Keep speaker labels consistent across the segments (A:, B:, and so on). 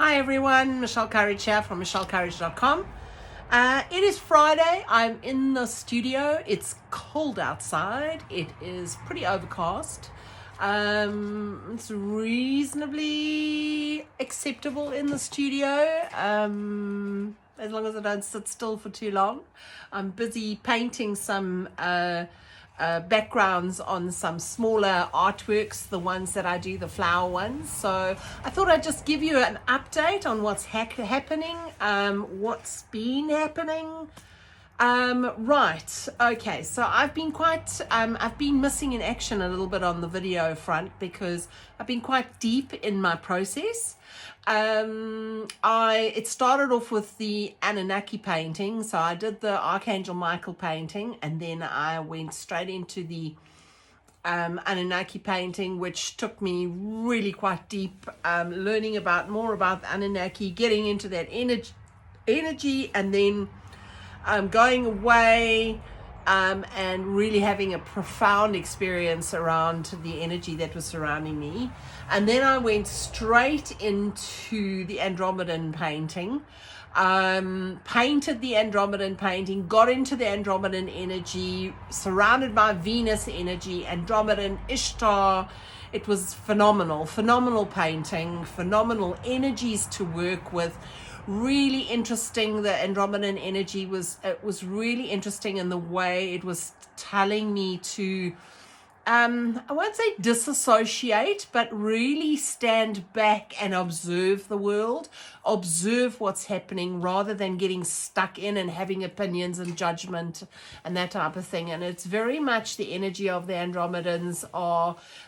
A: Hi everyone, Michele Courage here from michelecourage.com. It is Friday. I'm in the studio. It's cold outside. It is pretty overcast. It's reasonably acceptable in the studio, as long as I don't sit still for too long. I'm busy painting some backgrounds on some smaller artworks, the ones that I do, the flower ones. So I thought I'd just give you an update on what's happening, what's been happening. Right, okay, so I've been missing in action a little bit on the video front because I've been quite deep in my process. It started off with the Anunnaki painting, so I did the Archangel Michael painting, and then I went straight into the Anunnaki painting, which took me really quite deep, learning more about the Anunnaki, getting into that energy, and then going away and really having a profound experience around the energy that was surrounding me. And then I went straight into the Andromedan painting, painted the Andromedan painting, got into the Andromedan energy, surrounded by Venus energy, Andromedan, Ishtar. It was phenomenal painting, phenomenal energies to work with. Really interesting. The Andromedan energy was really interesting in the way it was telling me to I won't say disassociate, but really stand back and observe the world, observe what's happening rather than getting stuck in and having opinions and judgment and that type of thing. And it's very much the energy of the Andromedans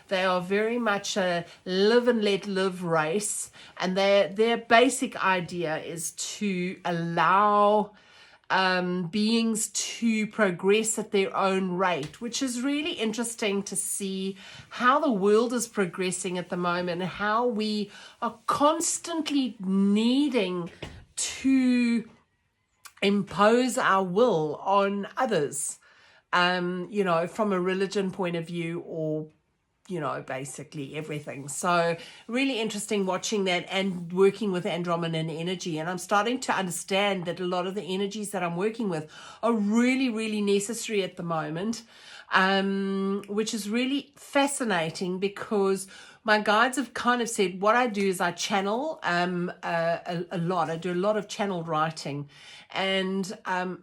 A: they are very much a live and let live race, and their basic idea is to allow beings to progress at their own rate, which is really interesting to see how the world is progressing at the moment, and how we are constantly needing to impose our will on others, from a religion point of view, or basically everything. So really interesting watching that and working with Andromedan energy. And I'm starting to understand that a lot of the energies that I'm working with are really, really necessary at the moment, which is really fascinating because my guides have kind of said what I do is I channel a lot. I do a lot of channel writing. And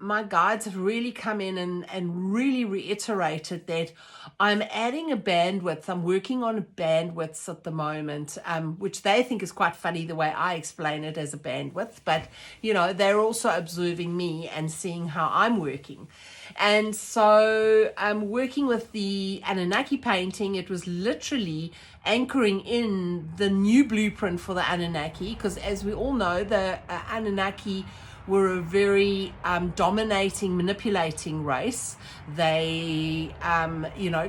A: my guides have really come in and really reiterated that I'm adding a bandwidth. I'm working on bandwidths at the moment, which they think is quite funny the way I explain it as a bandwidth. But, they're also observing me and seeing how I'm working. And so working with the Anunnaki painting, it was literally anchoring in the new blueprint for the Anunnaki, because as we all know, the Anunnaki were a very dominating, manipulating race. They,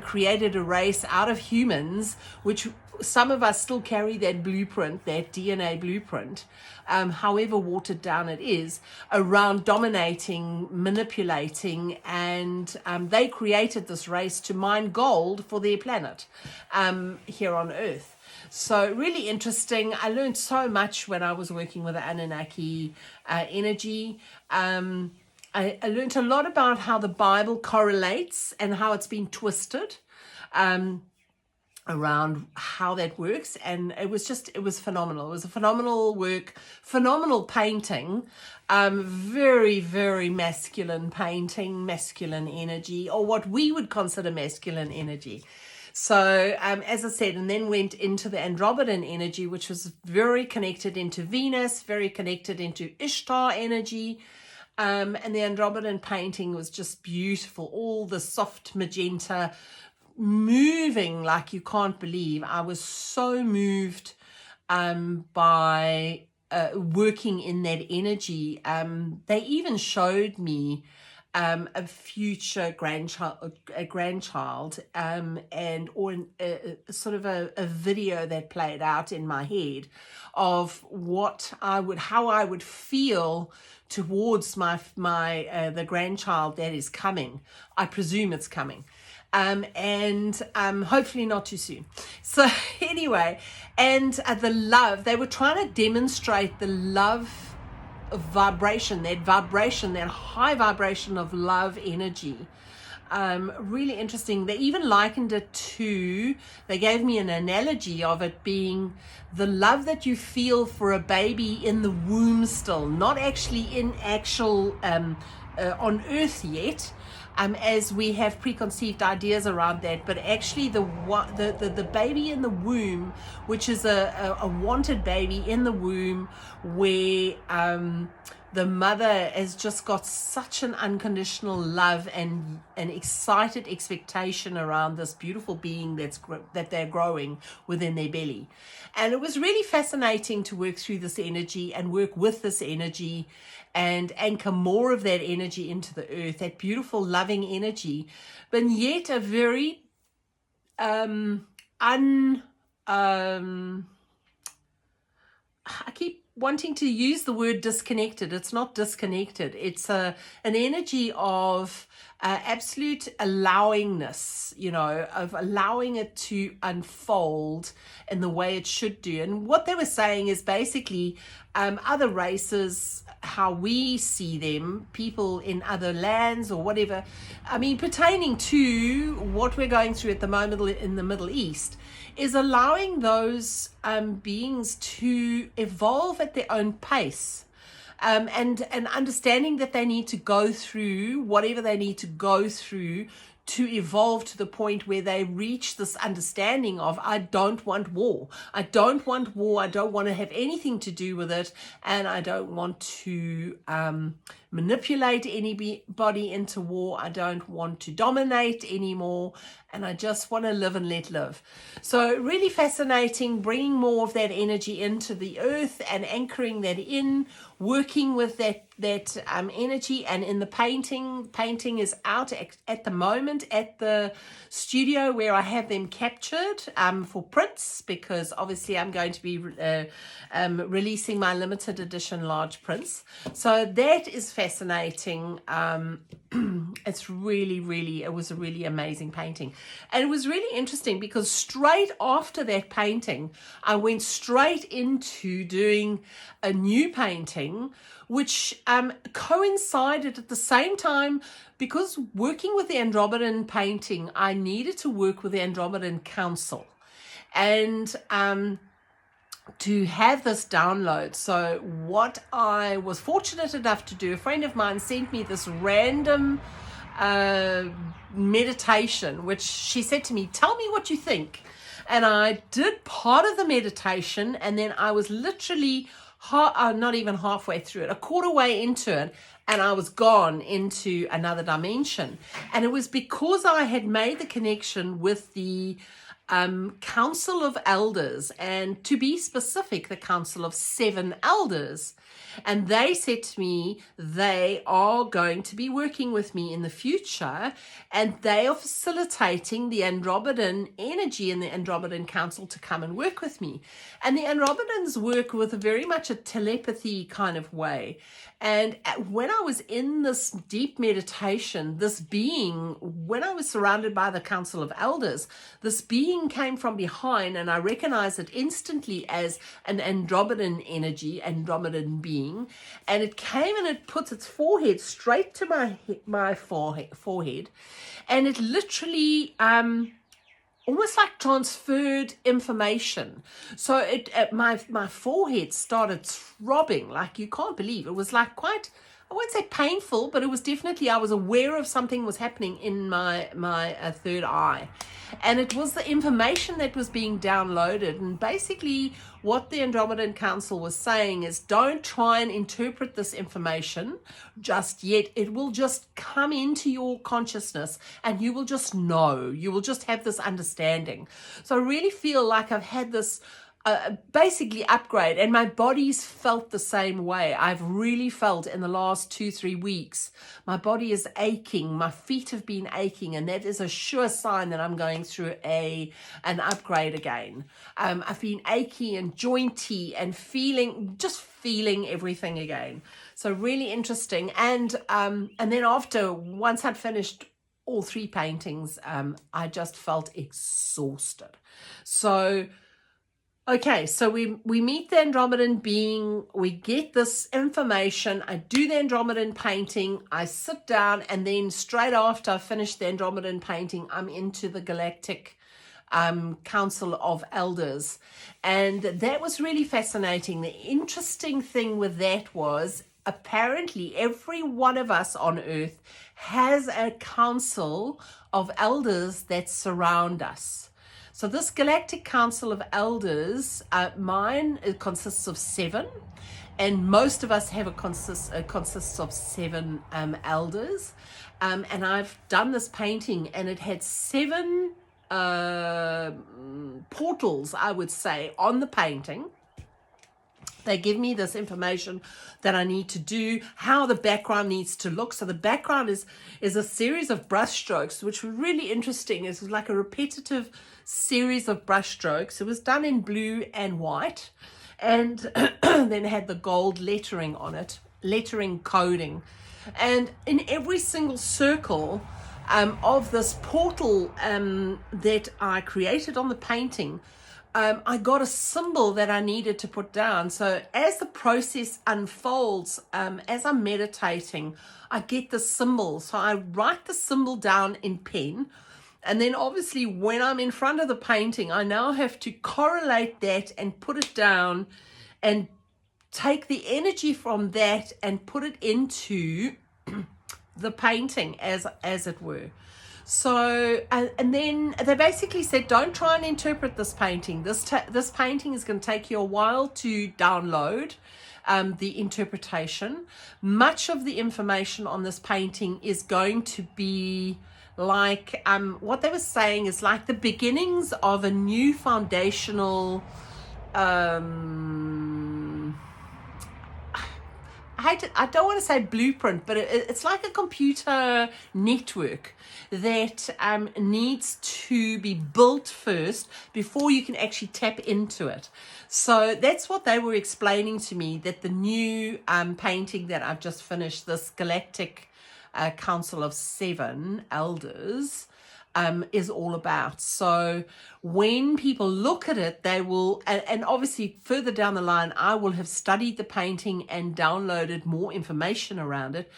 A: created a race out of humans, which some of us still carry that blueprint, that DNA blueprint, however watered down it is, around dominating, manipulating, and they created this race to mine gold for their planet here on Earth. So really interesting. I learned so much when I was working with the Anunnaki energy. I learned a lot about how the Bible correlates and how it's been twisted around how that works. And it was phenomenal. It was a phenomenal work, phenomenal painting, very, very masculine painting, masculine energy, or what we would consider masculine energy. So, as I said, and then went into the Andromedan energy, which was very connected into Venus, very connected into Ishtar energy. And the Andromedan painting was just beautiful. All the soft magenta, moving like you can't believe. I was so moved by working in that energy. They even showed me a future grandchild, or sort of a video that played out in my head of how I would feel towards the grandchild that is coming. I presume it's coming. and hopefully not too soon. So anyway, and the love, they were trying to demonstrate the love vibration, that high vibration of love energy. Really interesting. They even likened it to, they gave me an analogy of it being the love that you feel for a baby in the womb still, not actually in actual on earth yet, as we have preconceived ideas around that, but actually the baby in the womb, which is a wanted baby in the womb, where the mother has just got such an unconditional love and an excited expectation around this beautiful being that they're growing within their belly. And it was really fascinating to work through this energy and work with this energy and anchor more of that energy into the earth, that beautiful loving energy, but yet a very I keep wanting to use the word disconnected. It's not disconnected. It's an energy of absolute allowingness, of allowing it to unfold in the way it should do. And what they were saying is basically other races, how we see them, people in other lands or whatever, pertaining to what we're going through at the moment in the Middle East, is allowing those beings to evolve at their own pace, and understanding that they need to go through whatever they need to go through to evolve to the point where they reach this understanding of, I don't want war. I don't want war. I don't want to have anything to do with it. And I don't want to manipulate anybody into war. I don't want to dominate anymore. And I just want to live and let live. So really fascinating, bringing more of that energy into the earth and anchoring that in, working with that energy. And in the painting is out at the moment at the studio where I have them captured for prints, because obviously I'm going to be releasing my limited edition large prints. So that is fascinating. It's really, it was a really amazing painting. And it was really interesting because straight after that painting, I went straight into doing a new painting, which coincided at the same time, because working with the Andromedan painting, I needed to work with the Andromedan Council and to have this download. So what I was fortunate enough to do, a friend of mine sent me this random meditation, which she said to me, tell me what you think. And I did part of the meditation, and then I was literally not even halfway through it, a quarter way into it, and I was gone into another dimension. And it was because I had made the connection with the Council of Elders, and to be specific, the Council of 7 Elders. And they said to me, they are going to be working with me in the future, and they are facilitating the Andromedan energy in the Andromedan Council to come and work with me. And the Andromedans work with very much a telepathy kind of way. And when I was in this deep meditation, this being, when I was surrounded by the Council of Elders, this being came from behind, and I recognized it instantly as an Andromedan energy, Andromedan being. And it came and it put its forehead straight to my forehead. And it literally almost like transferred information. So my forehead started throbbing like you can't believe. It was like quite, I won't say painful, but it was definitely, I was aware of something was happening in my third eye. And it was the information that was being downloaded. And basically what the Andromedan Council was saying is, don't try and interpret this information just yet. It will just come into your consciousness and you will just know. You will just have this understanding. So I really feel like I've had this basically upgrade, and my body's felt the same way. I've really felt in the last 2-3 weeks, my body is aching, my feet have been aching, and that is a sure sign that I'm going through an upgrade again. I've been achy and jointy and feeling everything again. So really interesting. And then once I'd finished all 3 paintings, I just felt exhausted. So okay, so we meet the Andromedan being, we get this information, I do the Andromedan painting, I sit down, and then straight after I finish the Andromedan painting, I'm into the Galactic Council of Elders. And that was really fascinating. The interesting thing with that was, apparently every one of us on Earth has a council of elders that surround us. So this Galactic Council of Elders, mine, it consists of 7, and most of us have consists of 7 elders. And I've done this painting, and it had 7 portals, I would say, on the painting. They give me this information that I need to do, how the background needs to look. So the background is a series of brush strokes, which were really interesting. It's like a repetitive series of brush strokes. It was done in blue and white, and then had the gold lettering on it, lettering coding. And in every single circle of this portal that I created on the painting, I got a symbol that I needed to put down. So as the process unfolds, as I'm meditating, I get the symbol. So I write the symbol down in pen. And then obviously when I'm in front of the painting, I now have to correlate that and put it down and take the energy from that and put it into the painting, as it were. So, and then they basically said, don't try and interpret this painting. This painting is going to take you a while to download the interpretation. Much of the information on this painting is going to be like, what they were saying is like the beginnings of a new foundational, I don't want to say blueprint, but it's like a computer network that needs to be built first before you can actually tap into it. So that's what they were explaining to me, that the new painting that I've just finished, this Galactic Council of 7 Elders, is all about. So when people look at it, they will, and obviously further down the line, I will have studied the painting and downloaded more information around it.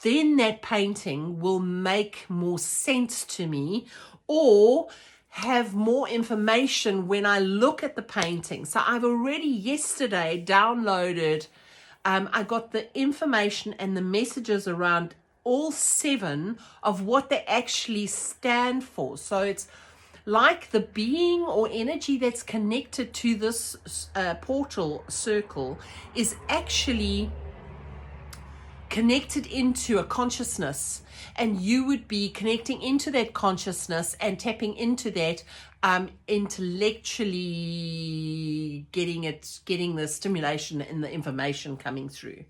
A: Then that painting will make more sense to me, or have more information when I look at the painting. So I've already yesterday downloaded, I got the information and the messages around all 7 of what they actually stand for. So it's like the being or energy that's connected to this portal circle is actually connected into a consciousness, and you would be connecting into that consciousness and tapping into that intellectually, getting the stimulation and the information coming through.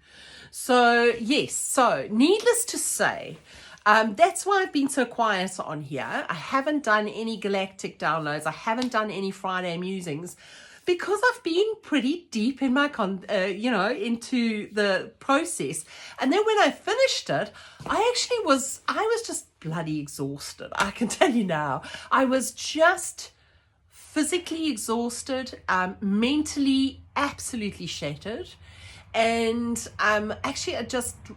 A: So yes, so needless to say, that's why I've been so quiet on here. I haven't done any galactic downloads. I haven't done any Friday musings, because I've been pretty deep in my, into the process. And then when I finished it, I was just bloody exhausted. I can tell you now, I was just physically exhausted, mentally absolutely shattered. And actually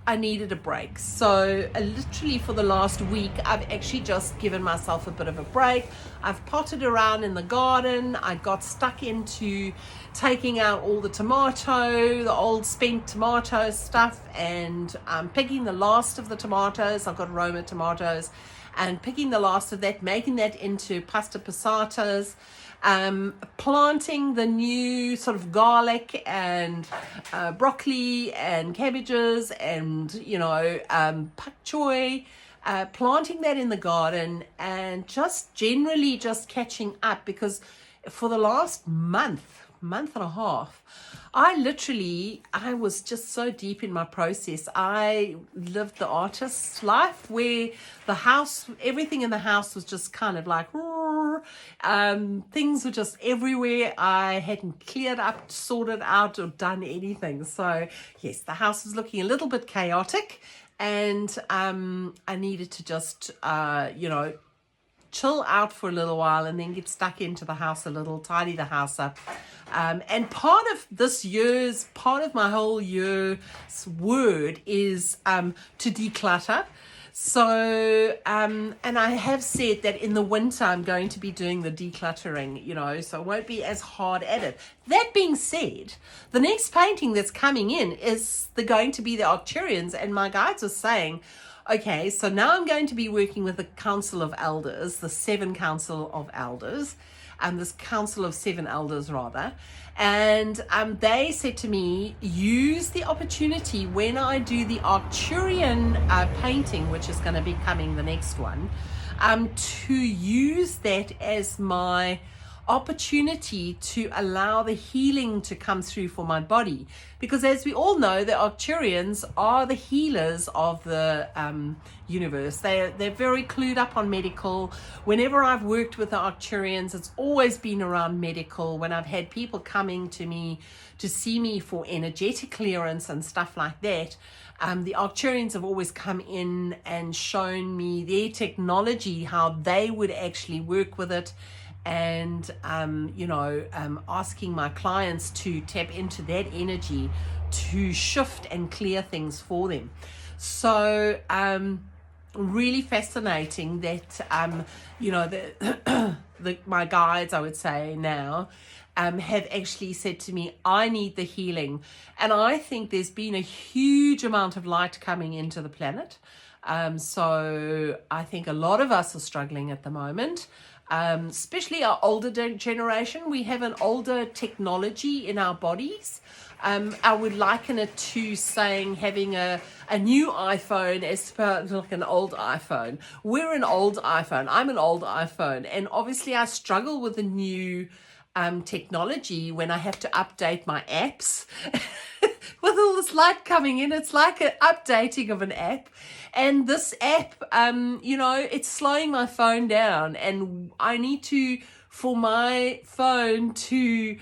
A: I needed a break. So literally for the last week, I've actually just given myself a bit of a break. I've potted around in the garden. I got stuck into taking out all the old spent tomato stuff, and picking the last of the tomatoes. I've got Roma tomatoes, and picking the last of that, making that into pasta passatas. Planting the new sort of garlic and broccoli and cabbages and pak choi, planting that in the garden, and just generally just catching up, because for the last month and a half, I was just so deep in my process. I lived the artist's life, where everything in the house was just kind of like, things were just everywhere. I hadn't cleared up, sorted out, or done anything. So yes, the house was looking a little bit chaotic. and I needed to just, chill out for a little while and then get stuck into the house a little, tidy the house up. And part of my whole year's word is to declutter. So, and I have said that in the winter I'm going to be doing the decluttering, so I won't be as hard at it. That being said, the next painting that's coming in is going to be the Arcturians, and my guides are saying, okay, so now I'm going to be working with the Council of Elders, the 7 Council of Elders, this Council of 7 Elders rather. And they said to me, use the opportunity when I do the Arcturian painting, which is going to be coming the next one, to use that as my opportunity to allow the healing to come through for my body, because as we all know, the Arcturians are the healers of the universe. They're very clued up on medical. Whenever I've worked with the Arcturians, it's always been around medical. When I've had people coming to me to see me for energetic clearance and stuff like that, the Arcturians have always come in and shown me their technology, how they would actually work with it, and asking my clients to tap into that energy to shift and clear things for them. So really fascinating that my guides, I would say now, have actually said to me, I need the healing. And I think there's been a huge amount of light coming into the planet. So I think a lot of us are struggling at the moment. Especially our older generation. We have an older technology in our bodies. I would liken it to saying having a new iPhone as per like an old iPhone. We're an old iPhone. I'm an old iPhone. And obviously I struggle with the new technology when I have to update my apps. With all this light coming in, it's like an updating of an app. And this app, it's slowing my phone down. And I need for my phone to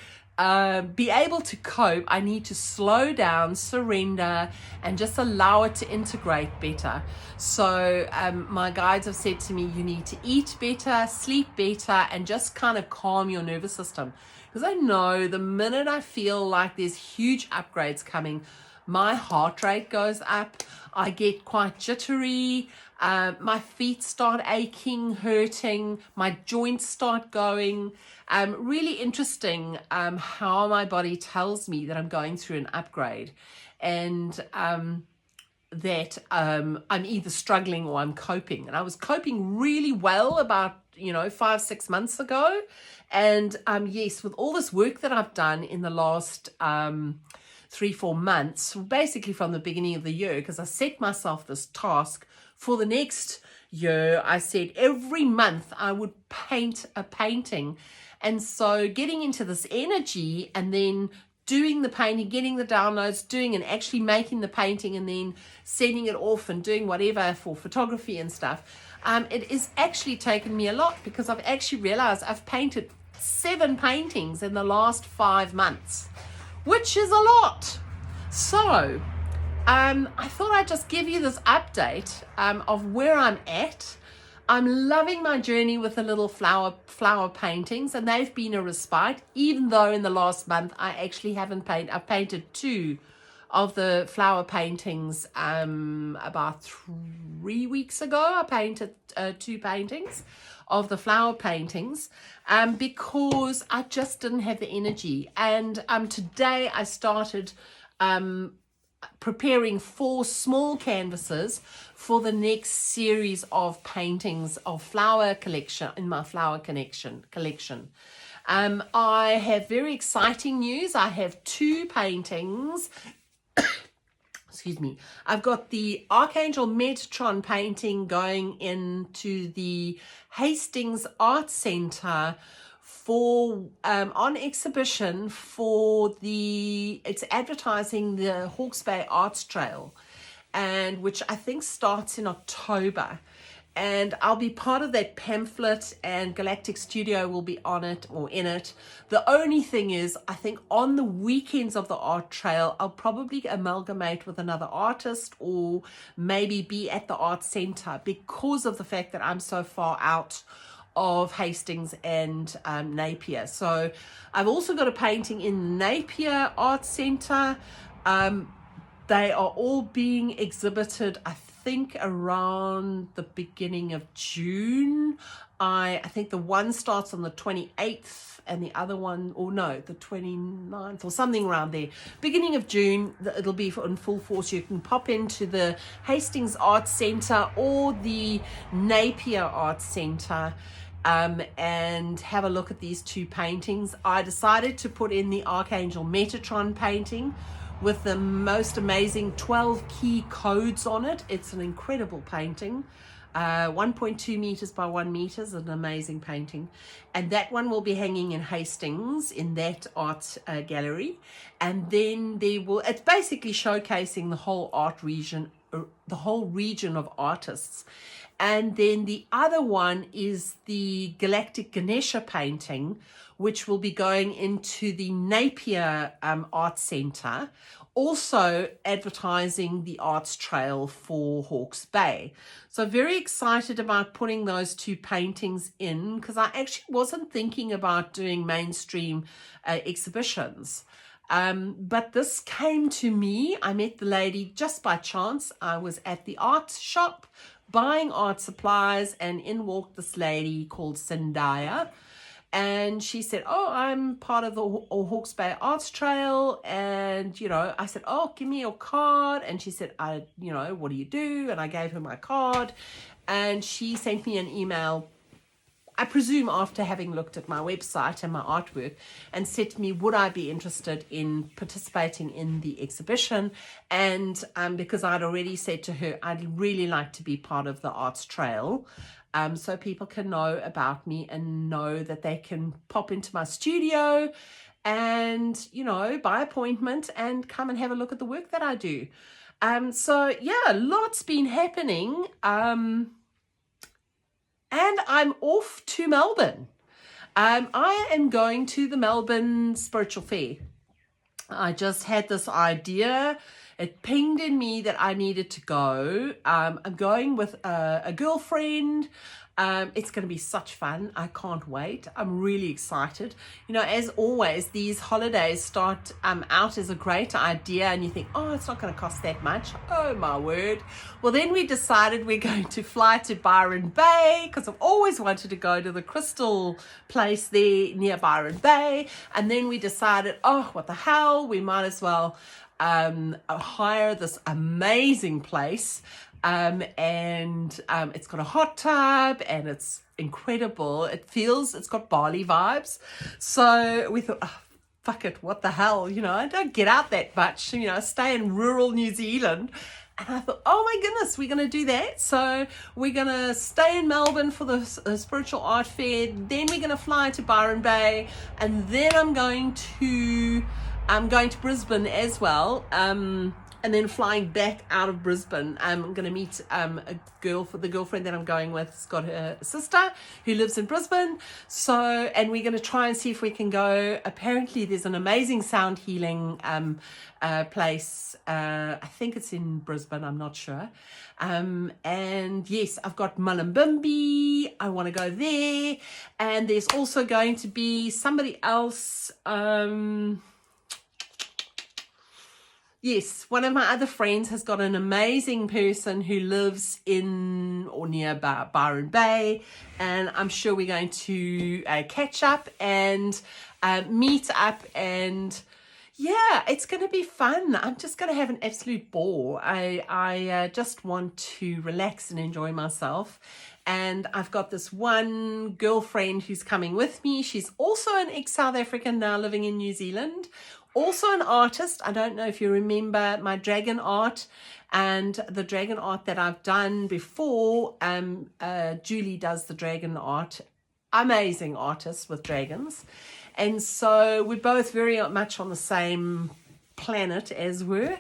A: be able to cope, I need to slow down, surrender, and just allow it to integrate better. So my guides have said to me, you need to eat better, sleep better, and just kind of calm your nervous system. Because I know the minute I feel like there's huge upgrades coming, my heart rate goes up, I get quite jittery, my feet start aching, hurting, my joints start going. Really interesting how my body tells me that I'm going through an upgrade, and that I'm either struggling or I'm coping. And I was coping really well about 5-6 months ago. And yes, with all this work that I've done in the last 3-4 months, basically from the beginning of the year, because I set myself this task for the next year. I said every month I would paint a painting. And so getting into this energy and then doing the painting, getting the downloads, doing and actually making the painting and then sending it off and doing whatever for photography and stuff. It is actually taken me a lot, because I've actually realized I've painted 7 paintings in the last 5 months, which is a lot. So I thought I'd just give you this update of where I'm at. I'm loving my journey with the little flower paintings, and they've been a respite, even though in the last month I actually haven't painted. I've painted 2 of the flower paintings about 3 weeks ago. I painted 2 paintings of the flower paintings because I just didn't have the energy. And today I started preparing 4 small canvases for the next series of paintings of flower collection in my flower collection. I have very exciting news. I have 2 paintings. Excuse me. I've got the Archangel Metatron painting going into the Hastings Art Center for on exhibition for it's advertising the Hawke's Bay Arts Trail, and which I think starts in October. and I'll be part of that pamphlet, and Galactic Studio will be on it or in it. The only thing is, I think on the weekends of the art trail, I'll probably amalgamate with another artist or maybe be at the art center because of the fact that I'm so far out of Hastings and Napier. So I've also got a painting in Napier Art Center. They are all being exhibited, I think, around the beginning of June. I think the one starts on the 28th and the other one, or no, the 29th or something around there. Beginning of June, it'll be in full force. You can pop into the Hastings Art Center or the Napier Art Center and have a look at these two paintings. I decided to put in the Archangel Metatron painting with the most amazing 12 key codes on it. It's an incredible painting. 1.2 meters by 1 meter is an amazing painting. And that one will be hanging in Hastings in that art gallery. And then it's basically showcasing the whole art region, the whole region of artists. And then the other one is the Galactic Ganesha painting, which will be going into the Napier Art Center, also advertising the arts trail for Hawke's Bay. So very excited about putting those two paintings in, because I actually wasn't thinking about doing mainstream exhibitions. But this came to me. I met the lady just by chance. I was at the art shop buying art supplies, and in walked this lady called Zendaya. And she said, oh, I'm part of the Hawke's Bay Arts Trail. And, you know, I said, oh, give me your card. And she said, what do you do? And I gave her my card. And she sent me an email, I presume after having looked at my website and my artwork, and said to me, would I be interested in participating in the exhibition? And because I'd already said to her, I'd really like to be part of the Arts Trail, so people can know about me and know that they can pop into my studio and, you know, by appointment and come and have a look at the work that I do. So yeah, lots been happening. And I'm off to Melbourne. I am going to the Melbourne Spiritual Fair. I just had this idea. It pinged in me that I needed to go. I'm going with a girlfriend. It's going to be such fun. I can't wait. I'm really excited. You know, as always, these holidays start out as a great idea and you think, oh, it's not going to cost that much. Oh, my word. Well, then we decided we're going to fly to Byron Bay because I've always wanted to go to the crystal place there near Byron Bay. And then we decided, oh, what the hell? We might as well hire this amazing place. It's got a hot tub and it's incredible. It's got Bali vibes. So we thought, oh, fuck it, what the hell? You know, I don't get out that much, you know, I stay in rural New Zealand. And I thought, oh my goodness, we're going to do that. So we're going to stay in Melbourne for the Spiritual Art Fair. Then we're going to fly to Byron Bay. And then I'm going to Brisbane as well. And then flying back out of Brisbane, I'm going to meet the girlfriend that I'm going with. Has got her sister who lives in Brisbane. So, and we're going to try and see if we can go. Apparently, there's an amazing sound healing place. I think it's in Brisbane. I'm not sure. And yes, I've got Mullumbimby. I want to go there. And there's also going to be somebody else. Yes, one of my other friends has got an amazing person who lives in or near Byron Bay, and I'm sure we're going to catch up and meet up, and yeah, it's going to be fun. I'm just going to have an absolute ball. I just want to relax and enjoy myself. And I've got this one girlfriend who's coming with me. She's also an ex-South African now living in New Zealand. Also an artist. I don't know if you remember my dragon art and the dragon art that I've done before. Julie does the dragon art. Amazing artist with dragons. And so we're both very much on the same planet as we're.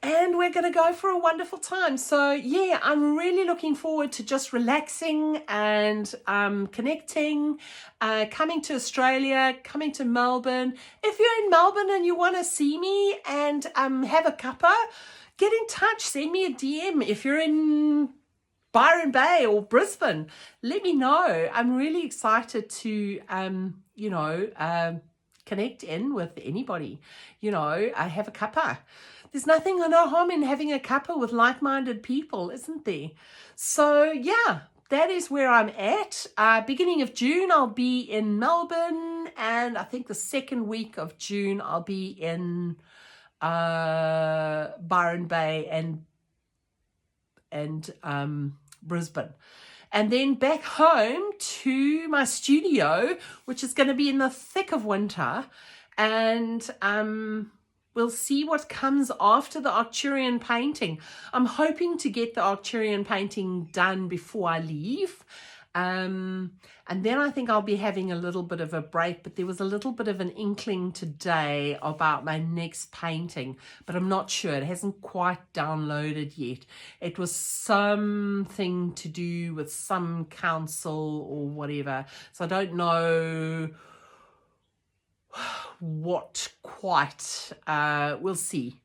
A: and we're going to go for a wonderful time. So yeah, I'm really looking forward to just relaxing and connecting, coming to Australia, coming to Melbourne. If you're in Melbourne and you want to see me and have a cuppa, get in touch, send me a DM. If you're in Byron Bay or Brisbane, let me know. I'm really excited to connect in with anybody, I have a cuppa. There's nothing, no harm in having a cuppa with like-minded people, isn't there? So yeah, that is where I'm at. Beginning of June, I'll be in Melbourne, and I think the second week of June, I'll be in Byron Bay and Brisbane. And then back home to my studio, which is going to be in the thick of winter. And we'll see what comes after the Arcturian painting. I'm hoping to get the Arcturian painting done before I leave. And then I think I'll be having a little bit of a break, but there was a little bit of an inkling today about my next painting, but I'm not sure. It hasn't quite downloaded yet. It was something to do with some council or whatever. So I don't know what quite. We'll see.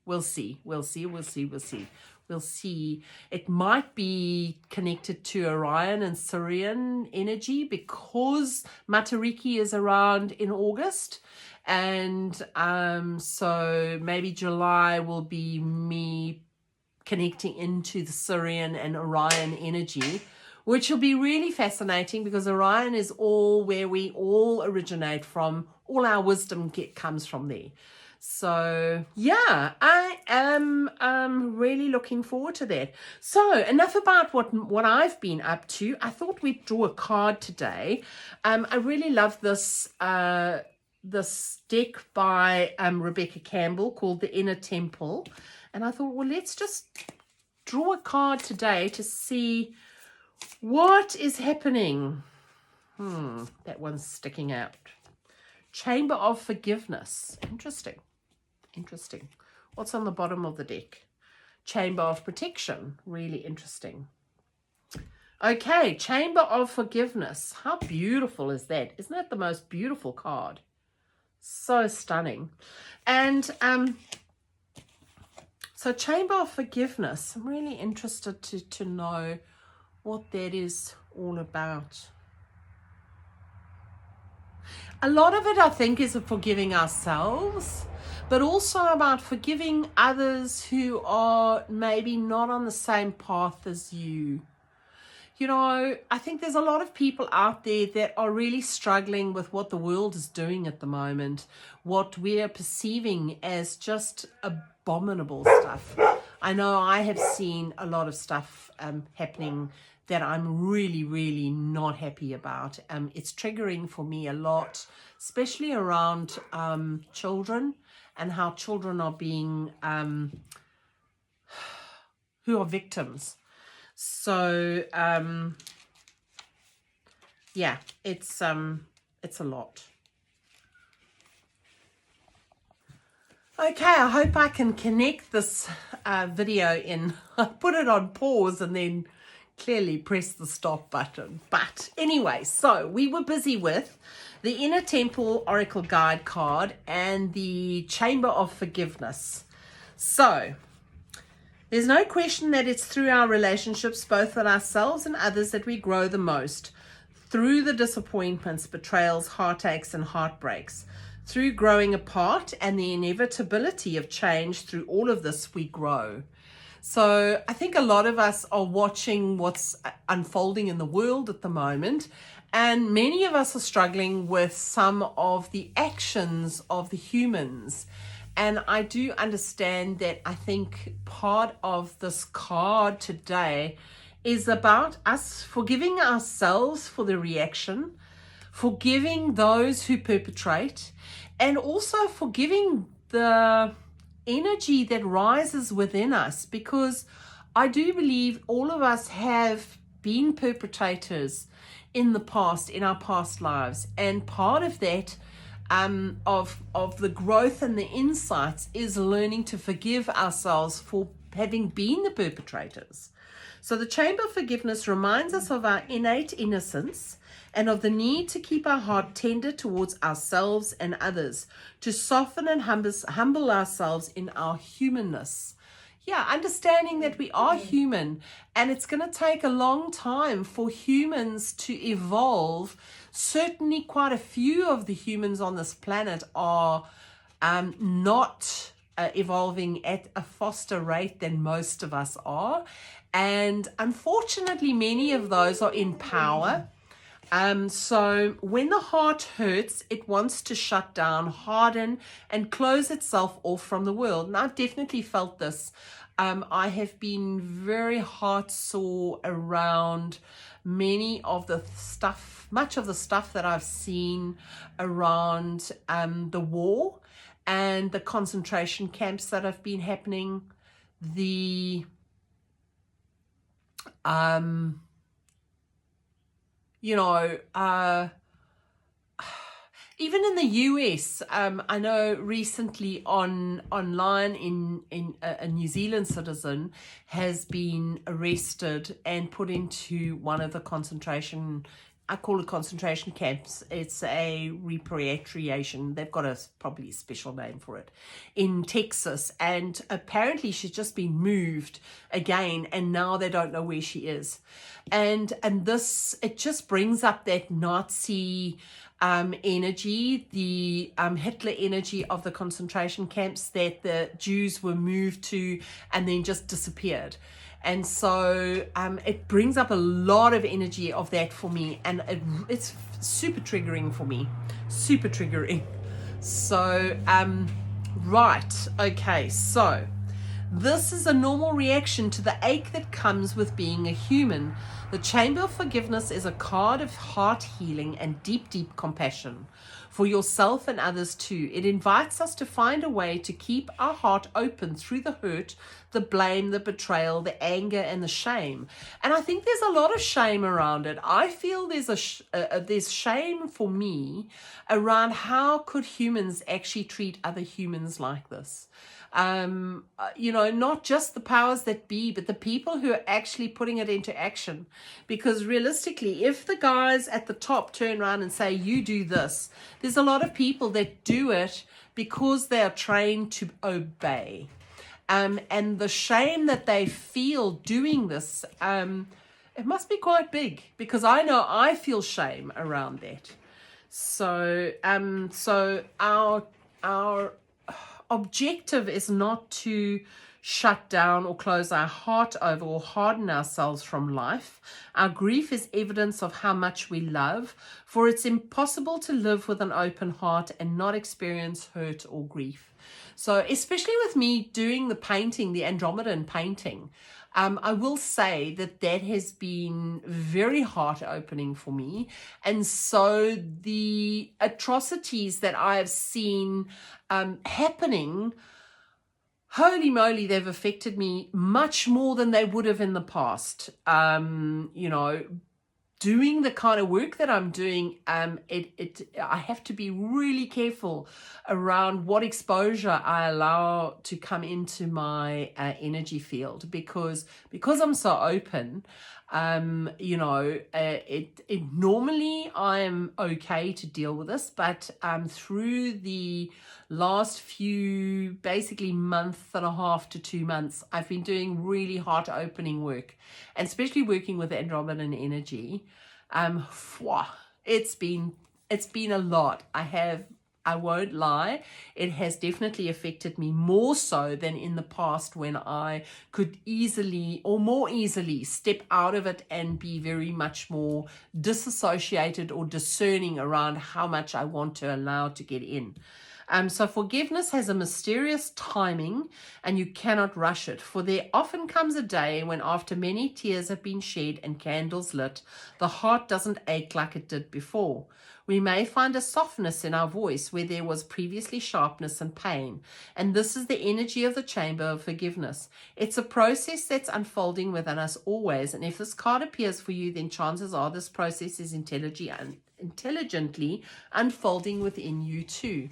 A: It might be connected to Orion and Sirian energy, because Matariki is around in August, and so maybe July will be me connecting into the Sirian and Orion energy, which will be really fascinating, because Orion is all where we all originate from. All our wisdom comes from there. So yeah, I am really looking forward to that. So enough about what I've been up to. I thought we'd draw a card today. I really love this this deck by Rebecca Campbell called The Inner Temple, and I thought, well, let's just draw a card today to see what is happening. That one's sticking out. Chamber of Forgiveness. Interesting. What's on the bottom of the deck? Chamber of Protection. Really interesting. Okay, Chamber of Forgiveness. How beautiful is that? Isn't that the most beautiful card? So stunning. And so Chamber of Forgiveness. I'm really interested to know what that is all about. A lot of it, I think, is forgiving ourselves, but also about forgiving others who are maybe not on the same path as you. I think there's a lot of people out there that are really struggling with what the world is doing at the moment, what we're perceiving as just abominable stuff. I know I have seen a lot of stuff happening that I'm really, really not happy about. It's triggering for me a lot, especially around children, and how children are being, who are victims. So, yeah, it's a lot. Okay, I hope I can connect this video in. I put it on pause and then clearly press the stop button. But anyway, so we were busy with the Inner Temple Oracle Guide card and the Chamber of Forgiveness. So there's no question that it's through our relationships, both with ourselves and others, that we grow the most. Through the disappointments, betrayals, heartaches, and heartbreaks. Through growing apart and the inevitability of change, through all of this, we grow. So I think a lot of us are watching what's unfolding in the world at the moment, and many of us are struggling with some of the actions of the humans. And I do understand that. I think part of this card today is about us forgiving ourselves for the reaction, forgiving those who perpetrate, and also forgiving the energy that rises within us, because I do believe all of us have been perpetrators in the past, in our past lives, and part of that of the growth and the insights is learning to forgive ourselves for having been the perpetrators. So the chamber of forgiveness reminds us of our innate innocence and of the need to keep our heart tender towards ourselves and others, to soften and humble ourselves in our humanness. Yeah, understanding that we are human, and it's going to take a long time for humans to evolve. Certainly quite a few of the humans on this planet are not evolving at a faster rate than most of us are. And unfortunately, many of those are in power. So when the heart hurts, it wants to shut down, harden, and close itself off from the world. And I've definitely felt this. I have been very heart sore around much of the stuff that I've seen around the war and the concentration camps that have been happening, even in the US, I know recently online a New Zealand citizen has been arrested and put into one of the I call it concentration camps. It's a repatriation. They've got probably a special name for it, in Texas. And apparently she's just been moved again, and now they don't know where she is. And it just brings up that Nazi energy, the Hitler energy of the concentration camps that the Jews were moved to and then just disappeared. And so it brings up a lot of energy of that for me, and it's super triggering for me, super triggering. So right, okay, so this is a normal reaction to the ache that comes with being a human. The Chamber of Forgiveness is a card of heart healing and deep, deep compassion for yourself and others too. It invites us to find a way to keep our heart open through the hurt, the blame, the betrayal, the anger, and the shame. And I think there's a lot of shame around it. I feel there's shame for me around how could humans actually treat other humans like this. Not just the powers that be, but the people who are actually putting it into action. Because realistically, if the guys at the top turn around and say, you do this, there's a lot of people that do it because they are trained to obey. And the shame that they feel doing this, it must be quite big, because I know I feel shame around that. So our objective is not to shut down or close our heart over or harden ourselves from life. Our grief is evidence of how much we love, for it's impossible to live with an open heart and not experience hurt or grief. So especially with me doing the painting, the Andromeda painting, I will say that has been very heart-opening for me. And so the atrocities that I have seen happening, holy moly, they've affected me much more than they would have in the past. Doing the kind of work that I'm doing, I have to be really careful around what exposure I allow to come into my energy field, because I'm so open. Normally I'm okay to deal with this, but through the last few, basically month and a half to 2 months, I've been doing really heart-opening work, and especially working with Andromeda energy. It's been a lot. I won't lie, it has definitely affected me more so than in the past, when I could more easily step out of it and be very much more disassociated or discerning around how much I want to allow to get in. So forgiveness has a mysterious timing, and you cannot rush it, for there often comes a day when, after many tears have been shed and candles lit, the heart doesn't ache like it did before. We may find a softness in our voice where there was previously sharpness and pain, and this is the energy of the Chamber of Forgiveness. It's a process that's unfolding within us always, and if this card appears for you, then chances are this process is intelligently unfolding within you too.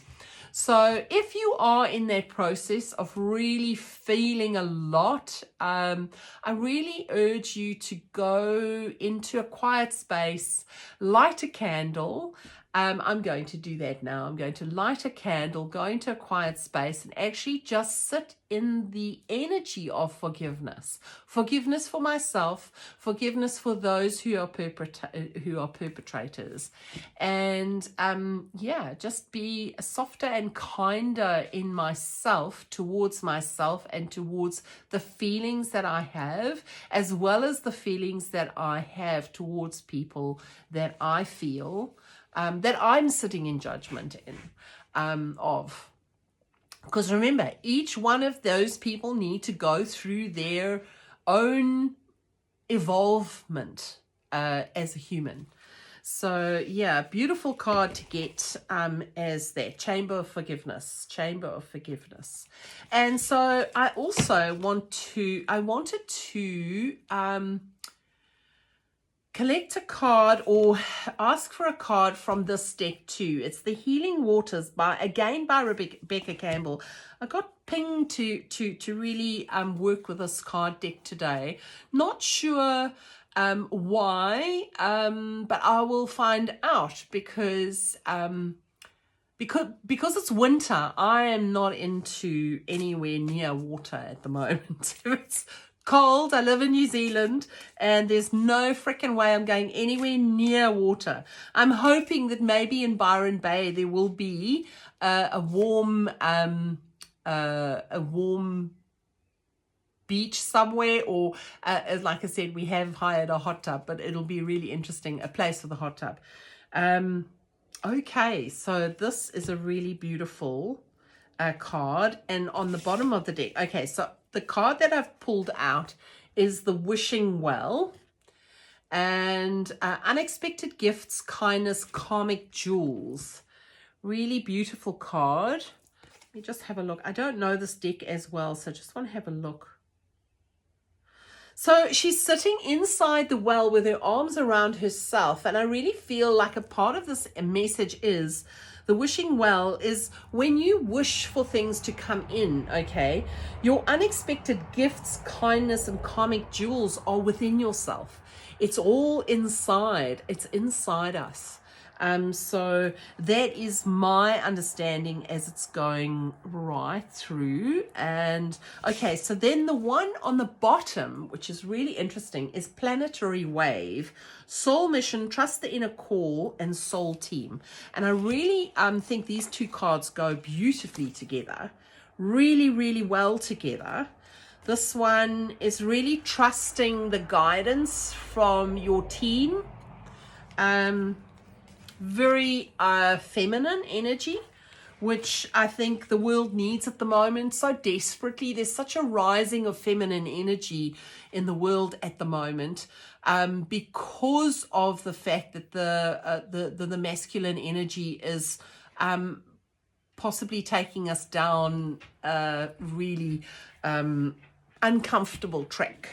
A: So if you are in that process of really feeling a lot, I really urge you to go into a quiet space, light a candle. I'm going to do that now. I'm going to light a candle, go into a quiet space, and actually just sit in the energy of forgiveness. Forgiveness for myself, forgiveness for those who are perpetrators. And yeah, just be softer and kinder in myself, towards myself and towards the feelings that I have, as well as the feelings that I have towards people that I feel that I'm sitting in judgment in of. Because remember, each one of those people need to go through their own evolvement as a human. So yeah, beautiful card to get as that Chamber of Forgiveness, Chamber of Forgiveness. And so I also wanted to collect a card or ask for a card from this deck too. It's the Healing Waters by Rebecca Campbell. I got pinged to really work with this card deck today. Not sure why, but I will find out because it's winter. I am not into anywhere near water at the moment. It's cold. I live in New Zealand and there's no freaking way I'm going anywhere near water. I'm hoping that maybe in Byron Bay there will be a warm beach somewhere, or like I said, we have hired a hot tub, but it'll be really interesting, a place for the hot tub. Okay, so this is a really beautiful card, and on the bottom of the deck, okay, so the card that I've pulled out is the Wishing Well, and Unexpected Gifts, Kindness, Karmic Jewels. Really beautiful card. Let me just have a look. I don't know this deck as well, so I just want to have a look. So she's sitting inside the well with her arms around herself, and I really feel like a part of this message is the wishing well is when you wish for things to come in, okay? Your unexpected gifts, kindness, and karmic jewels are within yourself. It's all inside. It's inside us. So that is my understanding as it's going right through. And okay, so then the one on the bottom, which is really interesting, is Planetary Wave, Soul Mission, Trust the Inner Call, and Soul Team. And I really think these two cards go beautifully together, really, really well together. This one is really trusting the guidance from your team. Very feminine energy, which I think the world needs at the moment so desperately. There's such a rising of feminine energy in the world at the moment, because of the fact that the masculine energy is possibly taking us down a really uncomfortable track.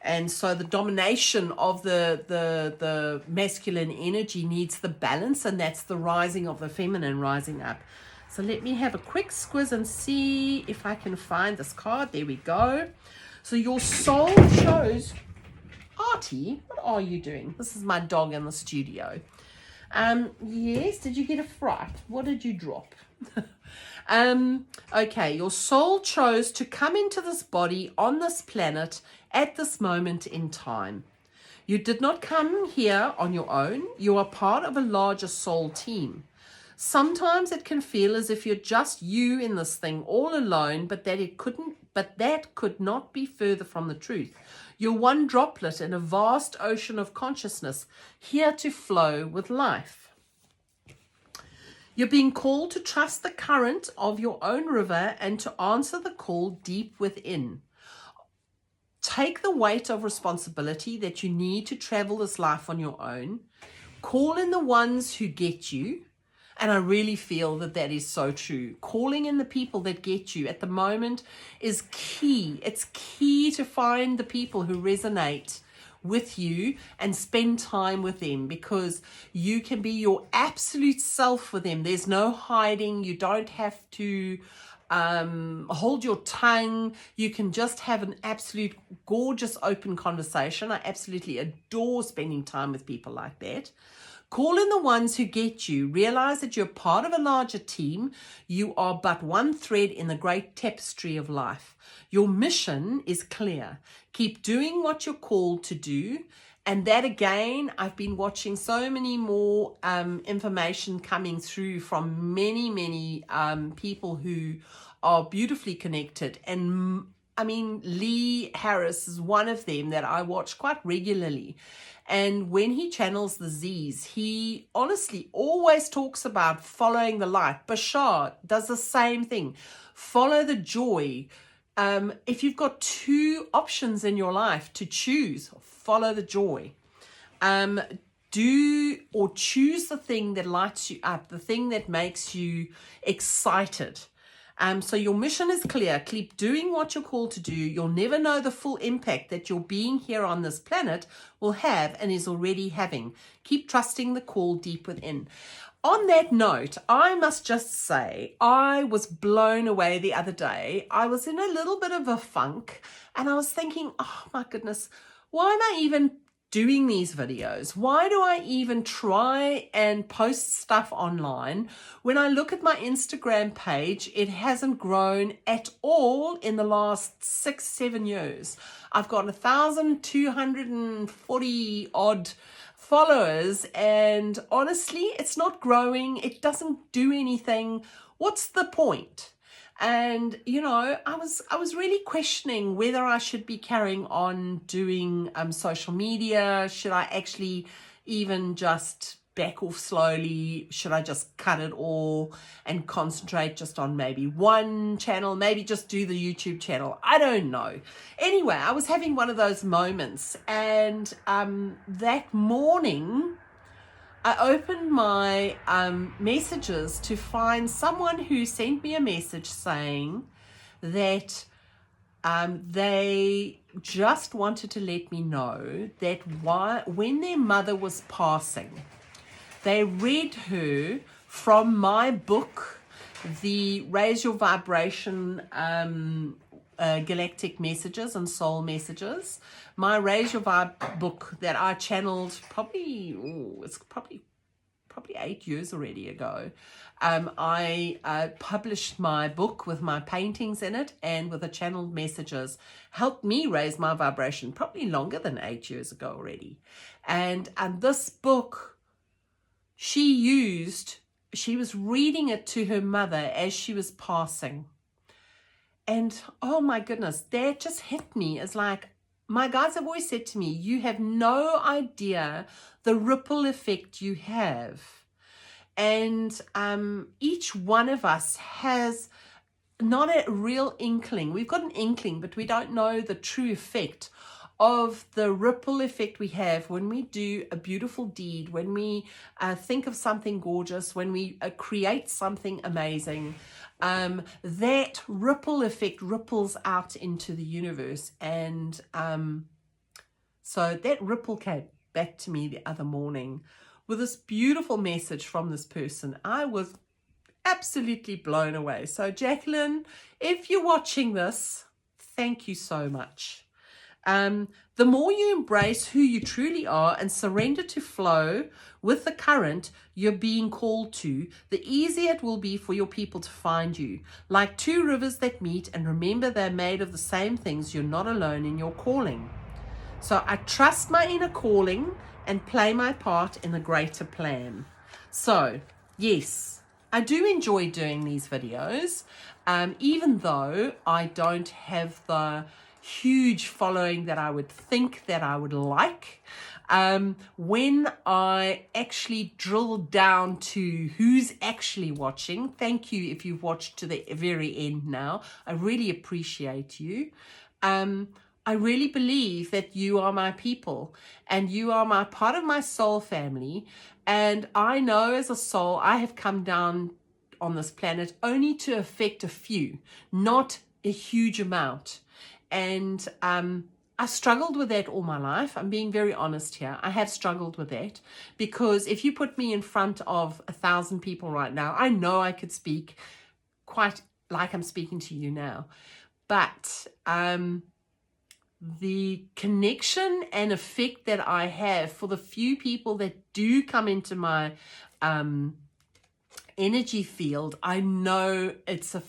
A: And so the domination of the masculine energy needs the balance, and that's the rising of the feminine rising up. So let me have a quick squiz and see if I can find this card. There we go. So your soul chose, Artie, what are you doing? This is my dog in the studio. Yes, did you get a fright? What did you drop? Okay, your soul chose to come into this body on this planet at this moment in time. You did not come here on your own. You are part of a larger soul team. Sometimes it can feel as if you're just you in this thing all alone, but that could not be further from the truth. You're one droplet in a vast ocean of consciousness, here to flow with life. You're being called to trust the current of your own river and to answer the call deep within. Take the weight of responsibility that you need to travel this life on your own. Call in the ones who get you. And I really feel that that is so true. Calling in the people that get you at the moment is key. It's key to find the people who resonate with you and spend time with them, because you can be your absolute self with them. There's no hiding. You don't have to hold your tongue. You can just have an absolute gorgeous open conversation. I absolutely adore spending time with people like that. Call in the ones who get you. Realize that you're part of a larger team. You are but one thread in the great tapestry of life. Your mission is clear. Keep doing what you're called to do. And that, again, I've been watching so many more information coming through from many people who are beautifully connected. And I mean, Lee Harris is one of them that I watch quite regularly. And when he channels the Z's, he honestly always talks about following the light. Bashar does the same thing. Follow the joy. If you've got two options in your life to choose, follow the joy. Do or choose the thing that lights you up, the thing that makes you excited. So your mission is clear. Keep doing what you're called to do. You'll never know the full impact that your being here on this planet will have and is already having. Keep trusting the call deep within. On that note, I must just say, I was blown away the other day. I was in a little bit of a funk and I was thinking, oh my goodness, why am I even doing these videos? Why do I even try and post stuff online? When I look at my Instagram page, it hasn't grown at all in the last 6-7 years. I've got 1,240 odd followers, and honestly, it's not growing. It doesn't do anything. What's the point? And, you know, I was really questioning whether I should be carrying on doing social media. Should I actually even just back off slowly? Should I just cut it all and concentrate just on maybe one channel? Maybe just do the YouTube channel? I don't know. Anyway, I was having one of those moments, and that morning I opened my messages to find someone who sent me a message saying that they just wanted to let me know that when their mother was passing, they read her from my book, the Raise Your Vibration Galactic Messages and Soul Messages. My Raise Your Vibe book that I channeled it's probably 8 years already ago. I published my book with my paintings in it and with the channeled messages, helped me raise my vibration probably longer than 8 years ago already. And this book, she was reading it to her mother as she was passing. And oh my goodness, that just hit me as like, my guides have always said to me, you have no idea the ripple effect you have. And each one of us has not a real inkling. We've got an inkling, but we don't know the true effect of the ripple effect we have when we do a beautiful deed, when we think of something gorgeous, when we create something amazing. That ripple effect ripples out into the universe. And so that ripple came back to me the other morning with this beautiful message from this person. I was absolutely blown away. So Jacqueline, if you're watching this, thank you so much. The more you embrace who you truly are and surrender to flow with the current you're being called to, the easier it will be for your people to find you. Like two rivers that meet, and remember they're made of the same things, you're not alone in your calling. So I trust my inner calling and play my part in the greater plan. So yes, I do enjoy doing these videos, even though I don't have the huge following that I would think that I would like. When I actually drill down to who's actually watching, thank you if you've watched to the very end now. I really appreciate you. I really believe that you are my people and you are my part of my soul family. And I know as a soul, I have come down on this planet only to affect a few, not a huge amount. And struggled with that all my life. I'm being very honest here. I have struggled with that, because if you put me in front of 1,000 people right now, I know I could speak quite like I'm speaking to you now. But the connection and effect that I have for the few people that do come into my energy field, I know it's a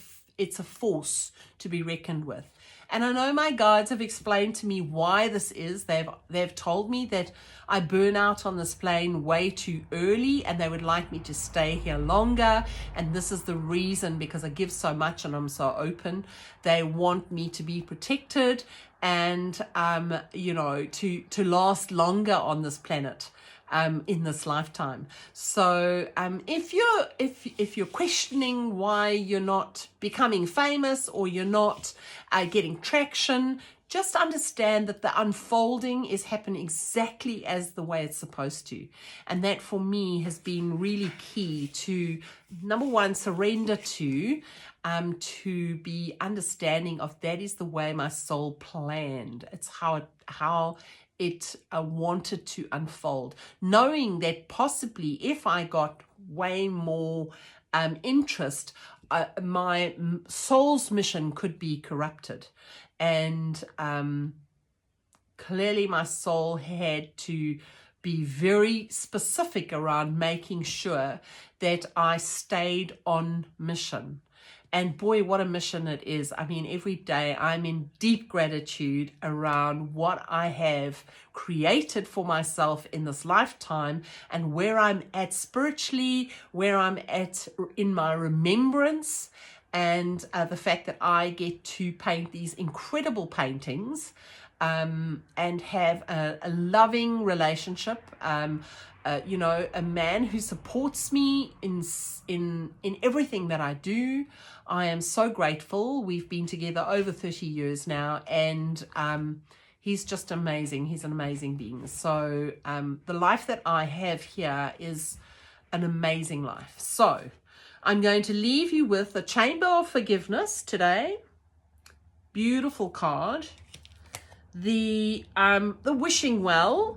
A: force to be reckoned with. And I know my guides have explained to me why this is. They've told me that I burn out on this plane way too early, and they would like me to stay here longer. And this is the reason, because I give so much and I'm so open. They want me to be protected and to last longer on this planet. In this lifetime. So if you're questioning why you're not becoming famous, or you're not getting traction, just understand that the unfolding is happening exactly as the way it's supposed to. And that for me has been really key to, number one, surrender to be understanding of that is the way my soul planned. It's how it wanted to unfold, knowing that possibly if I got way more interest, my soul's mission could be corrupted. And clearly my soul had to be very specific around making sure that I stayed on mission. And boy, what a mission it is. I mean, every day I'm in deep gratitude around what I have created for myself in this lifetime, and where I'm at spiritually, where I'm at in my remembrance, and the fact that I get to paint these incredible paintings and have a loving relationship. A man who supports me in everything that I do. I am so grateful. We've been together over 30 years now, and he's just amazing. He's an amazing being. So the life that I have here is an amazing life. So I'm going to leave you with the Chamber of Forgiveness today. Beautiful card. The Wishing Well.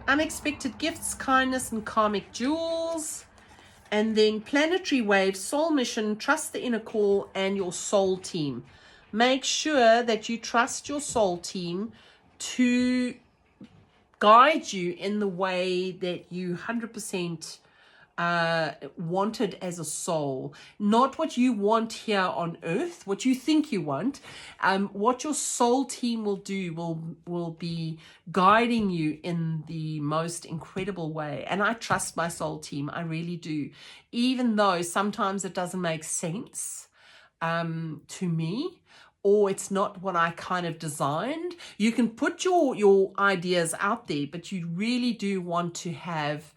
A: Unexpected Gifts, Kindness, and Karmic Jewels. And then Planetary Wave, Soul Mission, Trust the Inner Call, and your Soul Team. Make sure that you trust your soul team to guide you in the way that you 100% wanted as a soul. Not what you want here on earth, what you think you want. What your soul team will do will be guiding you in the most incredible way. And I trust my soul team, I really do. Even though sometimes it doesn't make sense to me, or it's not what I kind of designed. You can put your ideas out there, but you really do want to have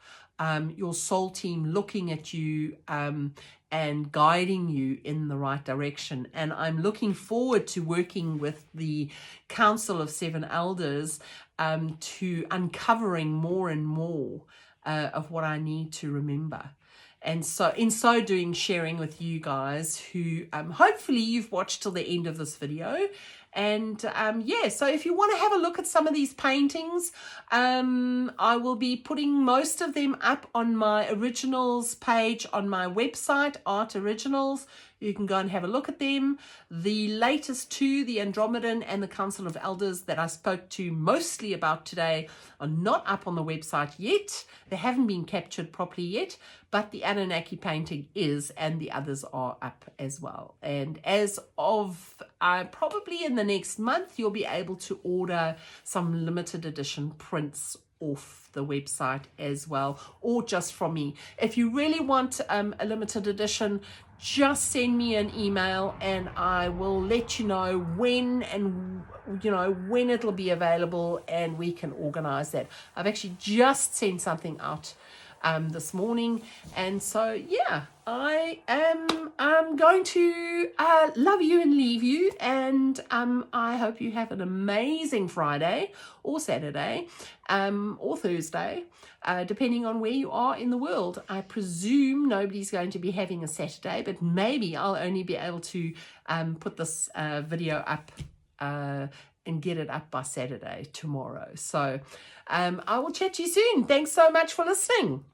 A: your soul team looking at you and guiding you in the right direction. And I'm looking forward to working with the Council of Seven Elders to uncovering more and more of what I need to remember. And so in so doing, sharing with you guys who hopefully you've watched till the end of this video. And so if you want to have a look at some of these paintings, I will be putting most of them up on my originals page on my website, Art Originals. You can go and have a look at them. The latest two, the Andromedan and the Council of Elders that I spoke to mostly about today, are not up on the website yet. They haven't been captured properly yet, but the Anunnaki painting is, and the others are up as well. And as of probably in the next month, you'll be able to order some limited edition prints off the website as well, or just from me. If you really want a limited edition, just send me an email and I will let you know when when it'll be available, and we can organize that. I've actually just sent something out this morning, and so yeah, I'm going to love you and leave you, and I hope you have an amazing Friday or Saturday or Thursday, depending on where you are in the world. I presume nobody's going to be having a Saturday, but maybe I'll only be able to put this video up and get it up by Saturday, tomorrow. So I will chat to you soon. Thanks so much for listening.